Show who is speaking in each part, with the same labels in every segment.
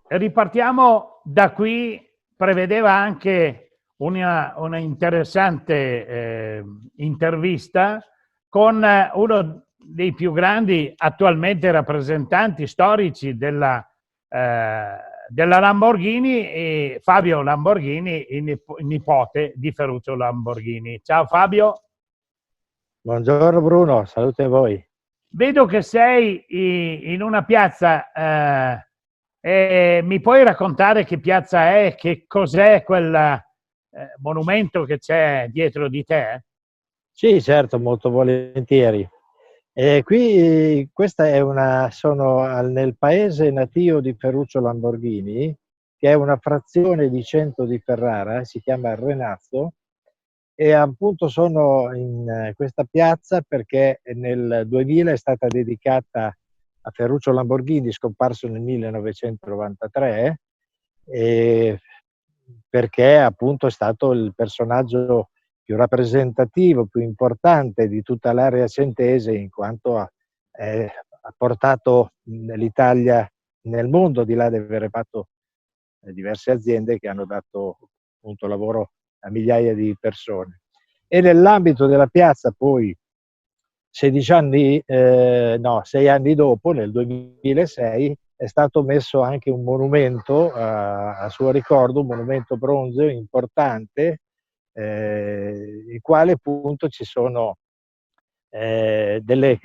Speaker 1: ripartiamo da qui, prevedeva anche una interessante intervista con uno dei più grandi attualmente rappresentanti storici eh, della Lamborghini, e Fabio Lamborghini, il nipote di Ferruccio Lamborghini. Ciao Fabio.
Speaker 2: Buongiorno Bruno, salute a voi.
Speaker 1: Vedo che sei in una piazza, e mi puoi raccontare che piazza è, che cos'è quel monumento che c'è dietro di te?
Speaker 2: Sì, certo, molto volentieri. Questa è nel paese natio di Ferruccio Lamborghini, che è una frazione di Cento di Ferrara, si chiama Renazzo, e appunto sono in questa piazza perché nel 2000 è stata dedicata a Ferruccio Lamborghini, scomparso nel 1993, e perché appunto è stato il personaggio più rappresentativo, più importante di tutta l'area centese, in quanto ha portato l'Italia nel mondo, di là di aver fatto diverse aziende che hanno dato appunto lavoro a migliaia di persone. E nell'ambito della piazza poi 16 anni, no, 6 anni dopo, nel 2006, è stato messo anche un monumento a suo ricordo, un monumento bronzeo importante, il quale appunto ci sono eh, delle,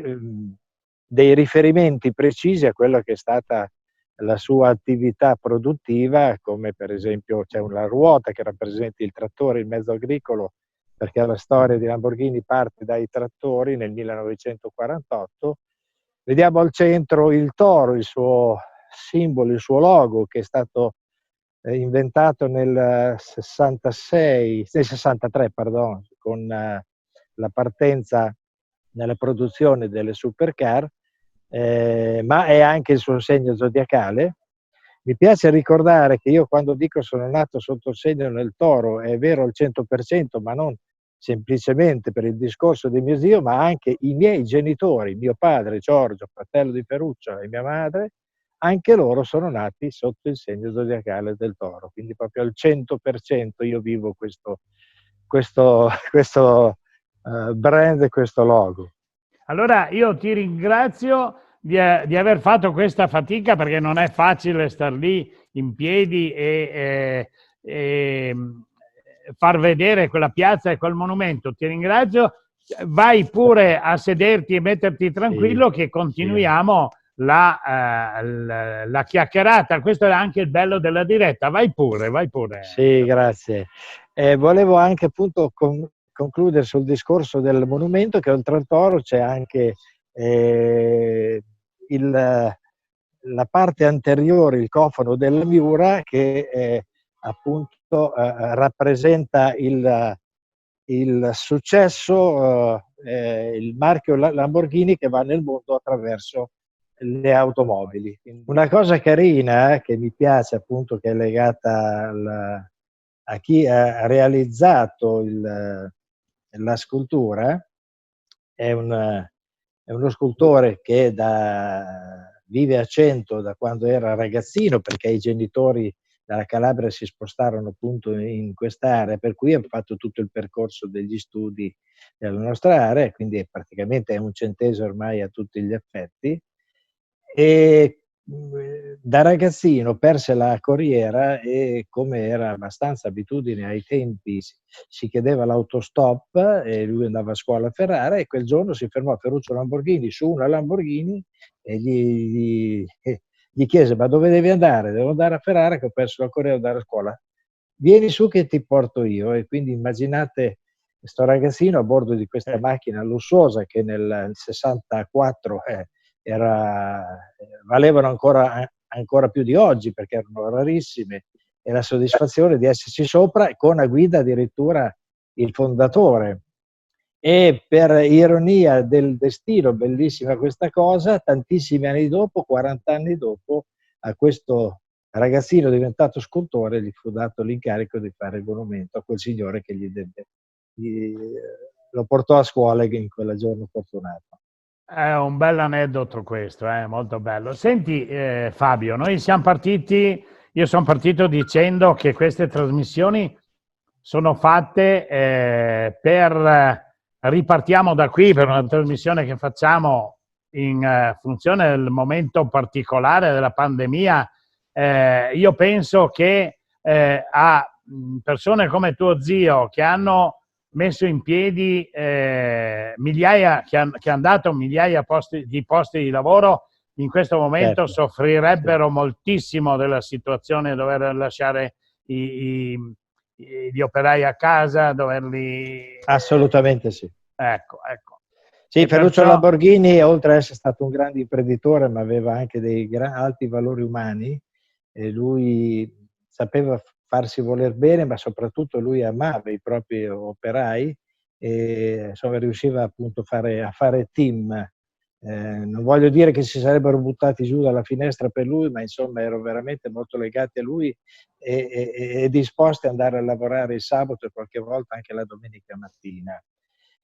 Speaker 2: dei riferimenti precisi a quello che è stata la sua attività produttiva, come per esempio c'è una ruota che rappresenta il trattore, il mezzo agricolo, perché la storia di Lamborghini parte dai trattori nel 1948. Vediamo al centro il toro, il suo simbolo, il suo logo, che è stato inventato nel 66, nel 63, pardon, con la partenza nella produzione delle supercar, ma è anche il suo segno zodiacale. Mi piace ricordare che io, quando dico sono nato sotto il segno del toro, è vero al 100%, ma non semplicemente per il discorso di mio zio, ma anche i miei genitori, mio padre Giorgio, fratello di Ferruccio, e mia madre, anche loro sono nati sotto il segno zodiacale del toro, quindi proprio al 100% io vivo questo brand e questo logo.
Speaker 1: Allora io ti ringrazio di aver fatto questa fatica, perché non è facile star lì in piedi e far vedere quella piazza e quel monumento. Ti ringrazio. Vai pure a sederti e metterti
Speaker 2: Sì,
Speaker 1: tranquillo, che
Speaker 2: sì,
Speaker 1: continuiamo la chiacchierata. Questo è anche il bello della diretta. Vai pure, vai pure.
Speaker 2: sì, grazie. Volevo anche appunto concludere sul discorso del monumento, che oltre al toro c'è anche eh, la parte anteriore, il cofano della Miura, che appunto rappresenta il successo, il marchio Lamborghini che va nel mondo attraverso le automobili. Una cosa carina che mi piace, appunto, che è legata a chi ha realizzato la scultura, è uno scultore che vive a Cento da quando era ragazzino, perché i genitori dalla Calabria si spostarono appunto in quest'area, per cui ha fatto tutto il percorso degli studi nella nostra area, quindi praticamente è un centese ormai a tutti gli effetti. E da ragazzino perse la corriera, e come era abbastanza abitudine ai tempi, si chiedeva l'autostop, e lui andava a scuola a Ferrara, e quel giorno si fermò a Ferruccio Lamborghini su una Lamborghini e gli chiese: ma dove devi andare? Devo andare a Ferrara che ho perso la corriera, andare a scuola. Vieni su che ti porto io. E quindi immaginate questo ragazzino a bordo di questa macchina lussuosa che nel 64 valevano ancora più di oggi, perché erano rarissime, e la soddisfazione di esserci sopra, con a guida addirittura il fondatore. E per ironia del destino, bellissima questa cosa, tantissimi anni dopo, 40 anni dopo, a questo ragazzino diventato scultore gli fu dato l'incarico di fare il monumento a quel signore che lo portò a scuola in quella giorno fortunato.
Speaker 1: È un bel aneddoto questo, molto bello. Senti, Fabio, noi siamo partiti, io sono partito dicendo che queste trasmissioni sono fatte ripartiamo da qui per una trasmissione che facciamo in funzione del momento particolare della pandemia. Io penso che a persone come tuo zio che hanno messo in piedi migliaia, che hanno dato migliaia di posti di lavoro, in questo momento
Speaker 2: Certo,
Speaker 1: soffrirebbero
Speaker 2: sì.
Speaker 1: moltissimo della situazione di dover lasciare gli operai a casa, doverli...
Speaker 2: Assolutamente sì.
Speaker 1: ecco, ecco.
Speaker 2: Sì,
Speaker 1: E
Speaker 2: Ferruccio
Speaker 1: perciò,
Speaker 2: Lamborghini, oltre ad essere stato un grande imprenditore, ma aveva anche dei alti valori umani, e lui sapeva farsi voler bene, ma soprattutto lui amava i propri operai e insomma riusciva appunto a fare team. Non voglio dire che si sarebbero buttati giù dalla finestra per lui, ma insomma erano veramente molto legati a lui e disposti ad andare a lavorare il sabato e qualche volta anche la domenica mattina.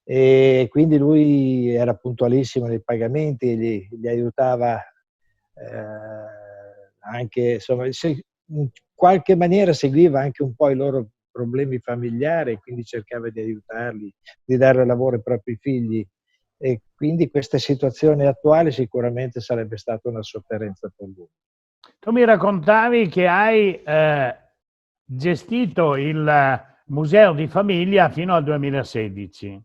Speaker 2: E quindi lui era puntualissimo nei pagamenti, gli aiutava anche, insomma, in qualche maniera seguiva anche un po' i loro problemi familiari, quindi cercava di aiutarli, di dare lavoro ai propri figli. E quindi questa situazione attuale sicuramente sarebbe stata una sofferenza per lui.
Speaker 1: tu mi raccontavi che hai gestito il museo di famiglia fino al 2016.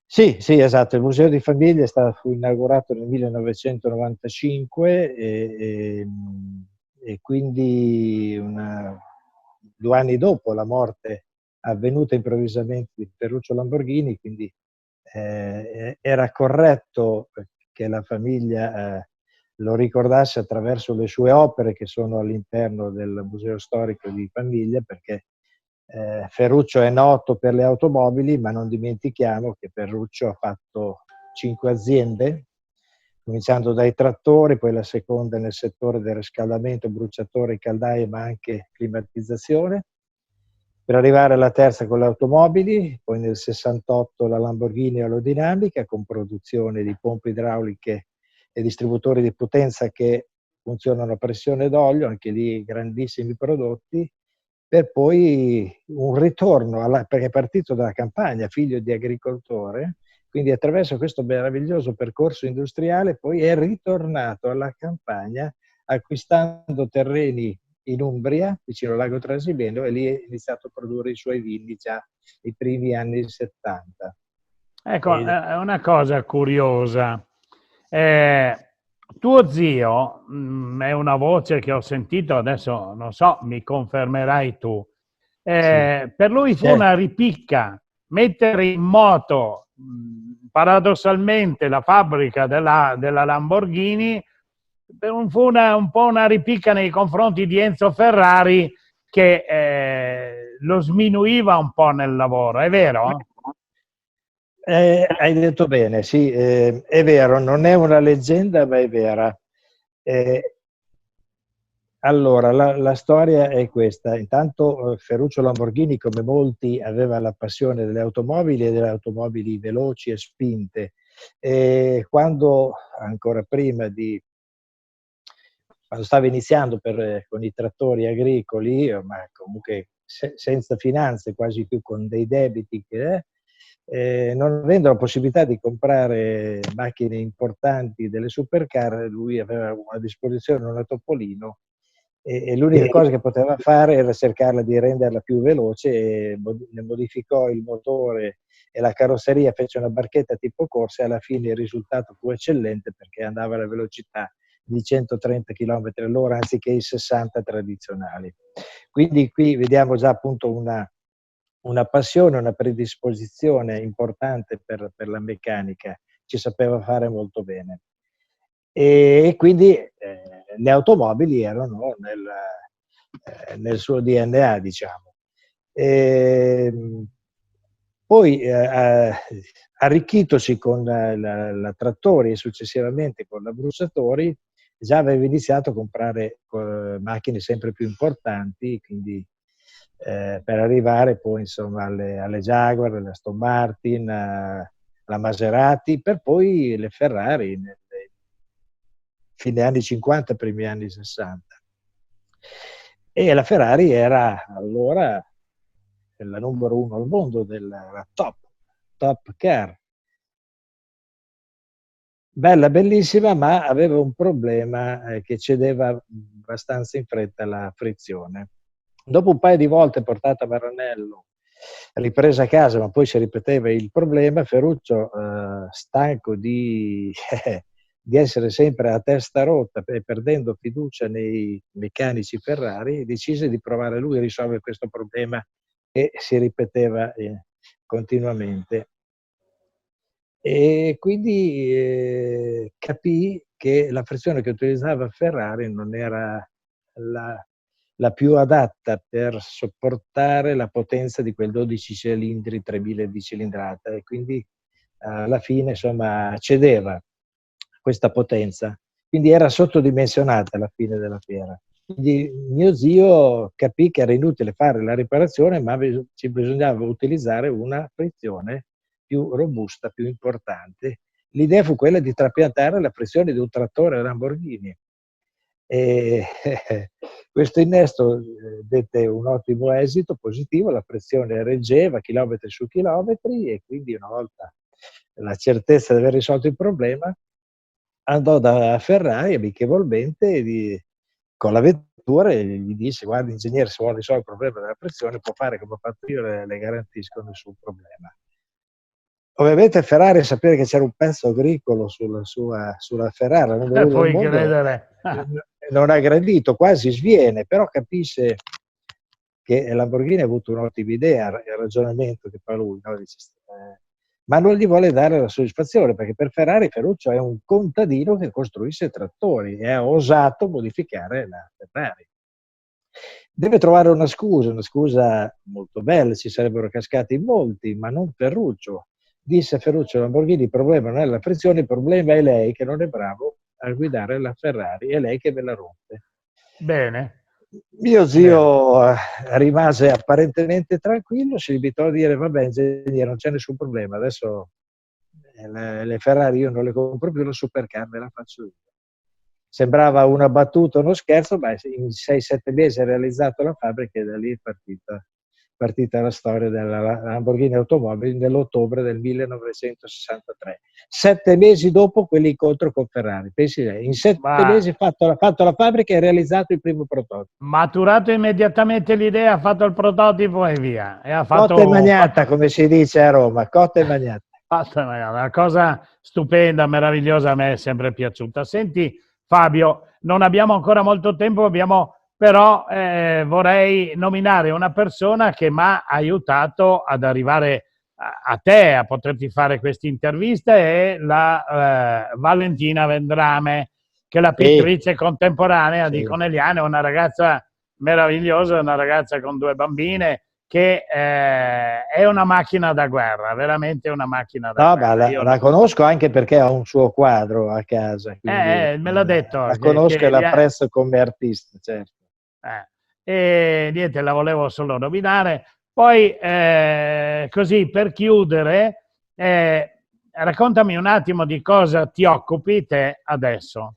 Speaker 2: Sì, sì, esatto. Il Museo di Famiglia fu inaugurato nel 1995 e quindi 2 anni dopo la morte avvenuta improvvisamente di Ferruccio Lamborghini, quindi era corretto che la famiglia lo ricordasse attraverso le sue opere che sono all'interno del Museo Storico di Famiglia, perché Ferruccio è noto per le automobili, ma non dimentichiamo che Ferruccio ha fatto 5 aziende, cominciando dai trattori, poi la seconda nel settore del riscaldamento, bruciatore, caldaie, ma anche climatizzazione, per arrivare alla terza con le automobili, poi nel 68 la Lamborghini aerodinamica con produzione di pompe idrauliche e distributori di potenza che funzionano a pressione d'olio, anche lì grandissimi prodotti, per poi un ritorno, perché è partito dalla campagna, figlio di agricoltore, quindi attraverso questo meraviglioso percorso industriale poi è ritornato alla campagna acquistando terreni in Umbria, vicino al lago Trasimeno, e lì è iniziato a produrre i suoi vini già nei primi anni 70.
Speaker 1: Ecco,
Speaker 2: E,
Speaker 1: è una cosa curiosa. Eh, tuo zio, è una voce che ho sentito, adesso non so, mi confermerai tu.
Speaker 2: sì.
Speaker 1: Per lui fu una ripicca mettere in moto paradossalmente la fabbrica della Lamborghini, fu un po' una ripicca nei confronti di Enzo Ferrari che lo sminuiva un po' nel lavoro, è vero?
Speaker 2: Hai detto bene, sì, è vero, non è una leggenda, ma è vera. Eh, allora, la storia è questa. Intanto Ferruccio Lamborghini, come molti, aveva la passione delle automobili e delle automobili veloci e spinte. E quando, ancora prima quando stava iniziando con i trattori agricoli, ma comunque senza finanze, quasi più con dei debiti, non avendo la possibilità di comprare macchine importanti delle supercar, lui aveva a disposizione una Topolino e l'unica cosa che poteva fare era cercarla di renderla più veloce e ne modificò il motore e la carrozzeria, fece una barchetta tipo corsa e alla fine il risultato fu eccellente perché andava alla velocità di 130 km all'ora anziché i 60 tradizionali. Quindi qui vediamo già appunto una passione, una predisposizione importante per la meccanica, ci sapeva fare molto bene. E quindi le automobili erano nel suo DNA, diciamo. E, poi, arricchitosi con la Trattori e successivamente con la Bruciatori, già aveva iniziato a comprare macchine sempre più importanti, quindi per arrivare poi insomma alle Jaguar, alle Aston Martin, la Maserati, per poi le Ferrari nel fine anni 50, primi anni 60. E la Ferrari era allora la numero uno al mondo, la top car. Bella, bellissima, ma aveva un problema che cedeva abbastanza in fretta la frizione. Dopo un paio di volte portata a Maranello, ripresa a casa, ma poi si ripeteva il problema, Ferruccio, stanco di essere sempre a testa rotta e perdendo fiducia nei meccanici Ferrari, decise di provare lui a risolvere questo problema che si ripeteva continuamente. E quindi capì che la frizione che utilizzava Ferrari non era la più adatta per sopportare la potenza di quel 12 cilindri, 3000 di cilindrata, e quindi alla fine, insomma, cedeva questa potenza. Quindi era sottodimensionata alla fine della fiera. Quindi mio zio capì che era inutile fare la riparazione, ma ci bisognava utilizzare una frizione più robusta, più importante. L'idea fu quella di trapiantare la frizione di un trattore Lamborghini. E questo innesto dette un ottimo esito positivo, la frizione reggeva chilometri su chilometri, e quindi una volta la certezza di aver risolto il problema, andò da Ferrari amichevolmente con la vettura e gli disse: guarda ingegnere, se vuole risolvere il problema della frizione può fare come ho fatto io, le garantisco nessun problema. Ovviamente Ferrari, sapere che c'era un pezzo agricolo sulla Ferrari, la numero uno del
Speaker 1: Puoi
Speaker 2: mondo,
Speaker 1: credere.
Speaker 2: non ha gradito, quasi sviene, però capisce che Lamborghini ha avuto un'ottima idea, il ragionamento che fa lui, no? Dice, ma non gli vuole dare la soddisfazione, perché per Ferrari Ferruccio è un contadino che costruisce trattori e ha osato modificare la Ferrari. Deve trovare una scusa molto bella, ci sarebbero cascati in molti, ma non Ferruccio. Disse Ferruccio Lamborghini: il problema non è la frizione, il problema è lei che non è bravo a guidare la Ferrari, è lei che ve la rompe.
Speaker 1: Bene.
Speaker 2: Mio zio rimase apparentemente tranquillo, si limitò a dire: vabbè ingegnere, non c'è nessun problema, adesso le Ferrari io non le compro più, la supercar me la faccio io. Sembrava una battuta, uno scherzo, ma in 6-7 mesi ha realizzato la fabbrica e da lì è partita la storia della Lamborghini Automobili nell'ottobre del 1963. 7 mesi dopo quell'incontro con Ferrari. Pensi lei, in 7 mesi ha fatto la fabbrica e ha realizzato il primo prototipo.
Speaker 1: Maturato immediatamente l'idea, ha fatto il prototipo e via. E ha
Speaker 2: Cotta e magnata, come si dice a Roma, cotta e magnata.
Speaker 1: Una cosa stupenda, meravigliosa, a me è sempre piaciuta. Senti Fabio, non abbiamo ancora molto tempo, però vorrei nominare una persona che mi ha aiutato ad arrivare a te, a poterti fare questa intervista, è la Valentina Vendrame, che è la pittrice contemporanea di Conegliano, è una ragazza meravigliosa, una ragazza con 2 bambine, che è una macchina da guerra, veramente una macchina da guerra.
Speaker 2: La conosco anche perché ho un suo quadro a casa.
Speaker 1: Me l'ha detto.
Speaker 2: La conosco e l'apprezzo come artista, certo.
Speaker 1: E niente, la volevo solo nominare. Poi, così, per chiudere, raccontami un attimo di cosa ti occupi te adesso.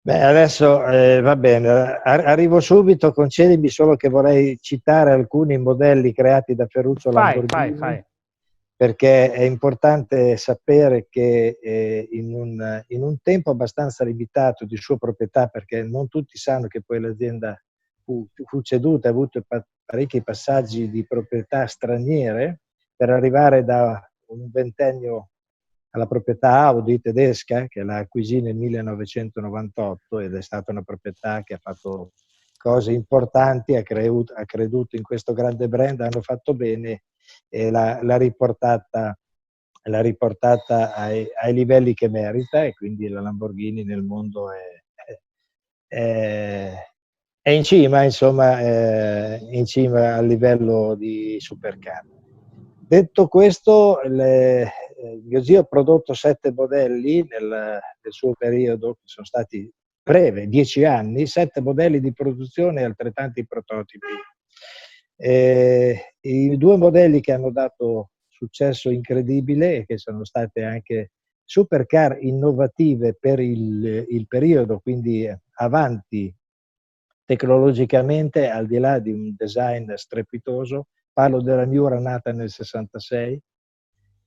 Speaker 2: Beh, adesso va bene, arrivo subito, concedimi solo che vorrei citare alcuni modelli creati da Ferruccio Lamborghini,
Speaker 1: Fai.
Speaker 2: Perché è importante sapere che in un tempo abbastanza limitato di sua proprietà, perché non tutti sanno che poi l'azienda fu ceduta, ha avuto parecchi passaggi di proprietà straniere per arrivare da un ventennio alla proprietà Audi tedesca, che la acquisì nel 1998, ed è stata una proprietà che ha fatto cose importanti, ha creduto in questo grande brand, hanno fatto bene e l'ha riportata ai livelli che merita, e quindi la Lamborghini nel mondo è in cima, insomma, in cima al livello di supercar. Detto questo, mio zio ha prodotto 7 modelli nel suo periodo, che sono stati breve, 10 anni, 7 modelli di produzione e altrettanti prototipi. I 2 modelli che hanno dato successo incredibile e che sono state anche supercar innovative per il periodo, quindi avanti tecnologicamente, al di là di un design strepitoso. Parlo della Miura nata nel 66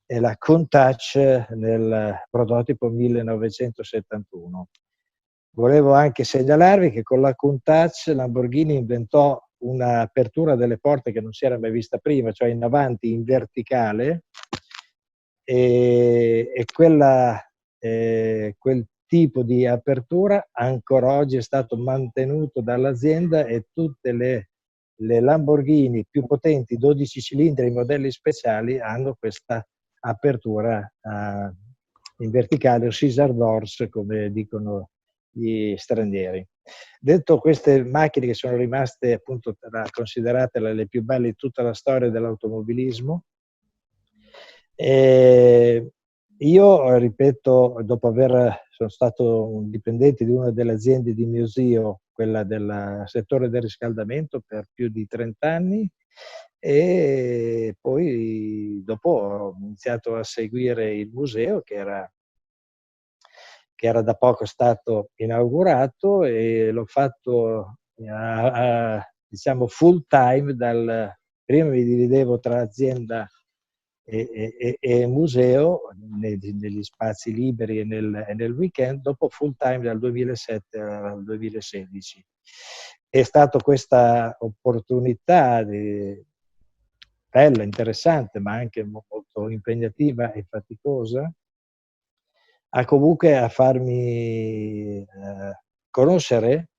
Speaker 2: e la Countach nel prototipo 1971. Volevo anche segnalarvi che con la Countach Lamborghini inventò un'apertura delle porte che non si era mai vista prima, cioè in avanti, in verticale, e quel tipo di apertura ancora oggi è stato mantenuto dall'azienda, e tutte le Lamborghini più potenti, 12 cilindri, i modelli speciali, hanno questa apertura in verticale, o scissor doors come dicono gli stranieri. Detto queste macchine che sono rimaste appunto considerate le più belle di tutta la storia dell'automobilismo, io ripeto, sono stato un dipendente di una delle aziende di mio zio, quella del settore del riscaldamento, per più di 30 anni, e poi dopo ho iniziato a seguire il museo che era da poco stato inaugurato, e l'ho fatto diciamo full time. Prima mi dividevo tra azienda e museo negli spazi liberi e nel weekend, dopo full time dal 2007 al 2016. È stata questa opportunità bella, interessante, ma anche molto impegnativa e faticosa, comunque a farmi conoscere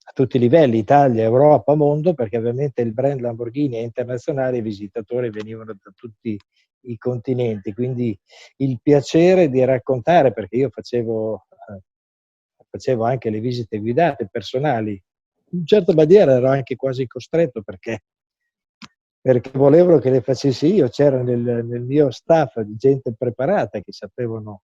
Speaker 2: a tutti i livelli, Italia, Europa, mondo, perché ovviamente il brand Lamborghini è internazionale, i visitatori venivano da tutti i continenti, quindi il piacere di raccontare, perché io facevo anche le visite guidate personali, in certa maniera ero anche quasi costretto, perché volevano che le facessi io. C'era nel mio staff di gente preparata che sapevano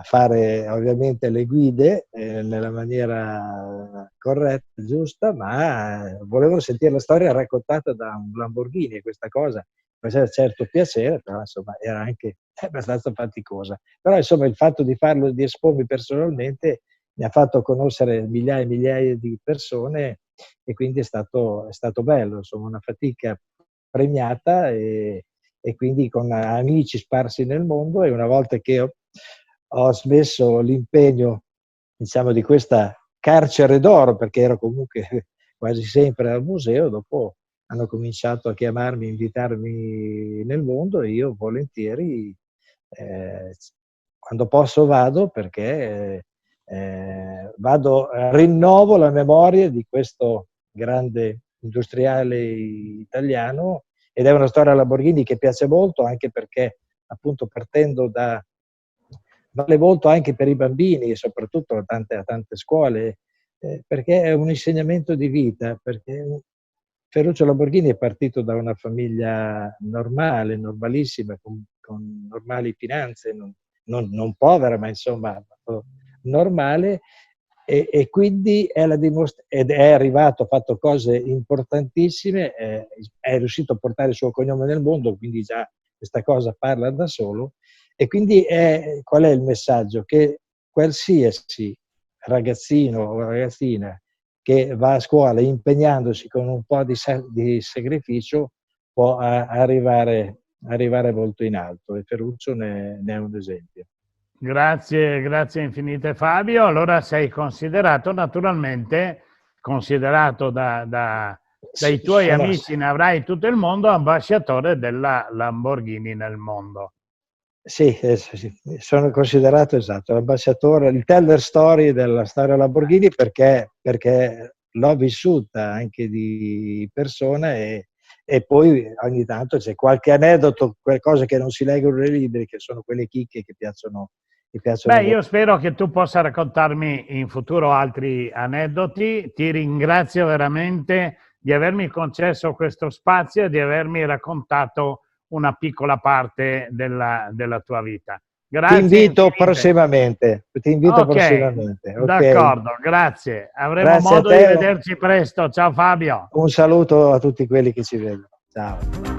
Speaker 2: fare ovviamente le guide nella maniera corretta, giusta, ma volevano sentire la storia raccontata da un Lamborghini, e questa cosa faceva certo piacere, però insomma era anche abbastanza faticosa. Però insomma il fatto di farlo, di espormi personalmente, mi ha fatto conoscere migliaia e migliaia di persone, e quindi è stato bello, insomma una fatica premiata, e quindi con amici sparsi nel mondo. E una volta che ho smesso l'impegno, diciamo, di questa carcere d'oro, perché ero comunque quasi sempre al museo, dopo hanno cominciato a chiamarmi, invitarmi nel mondo, e io volentieri quando posso vado, perché rinnovo la memoria di questo grande industriale italiano, ed è una storia Lamborghini che piace molto, anche perché appunto partendo vale molto anche per i bambini, e soprattutto a tante scuole, perché è un insegnamento di vita, perché Ferruccio Lamborghini è partito da una famiglia normale, normalissima, con normali finanze, non povera, ma insomma normale, e quindi ed è arrivato, ha fatto cose importantissime, è riuscito a portare il suo cognome nel mondo, quindi già questa cosa parla da solo. E quindi qual è il messaggio? Che qualsiasi ragazzino o ragazzina che va a scuola impegnandosi con un po' di sacrificio può arrivare molto in alto, e Ferruccio ne è un esempio.
Speaker 1: Grazie infinite Fabio. Allora sei considerato naturalmente, dai tuoi amici, ne avrai tutto il mondo, ambasciatore della Lamborghini nel mondo.
Speaker 2: Sì, sono considerato, esatto, l'ambasciatore, il teller story della storia Lamborghini, perché l'ho vissuta anche di persona, e poi ogni tanto c'è qualche aneddoto, qualcosa che non si leggono nei libri, che sono quelle chicche che piacciono
Speaker 1: Beh,
Speaker 2: molto.
Speaker 1: io spero che tu possa raccontarmi in futuro altri aneddoti. Ti ringrazio veramente di avermi concesso questo spazio e di avermi raccontato una piccola parte della tua vita. Grazie.
Speaker 2: Ti invito
Speaker 1: infinite.
Speaker 2: prossimamente.
Speaker 1: Ok, d'accordo, grazie. Avremo
Speaker 2: Grazie a
Speaker 1: modo di
Speaker 2: te.
Speaker 1: vederci presto. Ciao Fabio.
Speaker 2: Un saluto a tutti quelli che ci vedono. Ciao.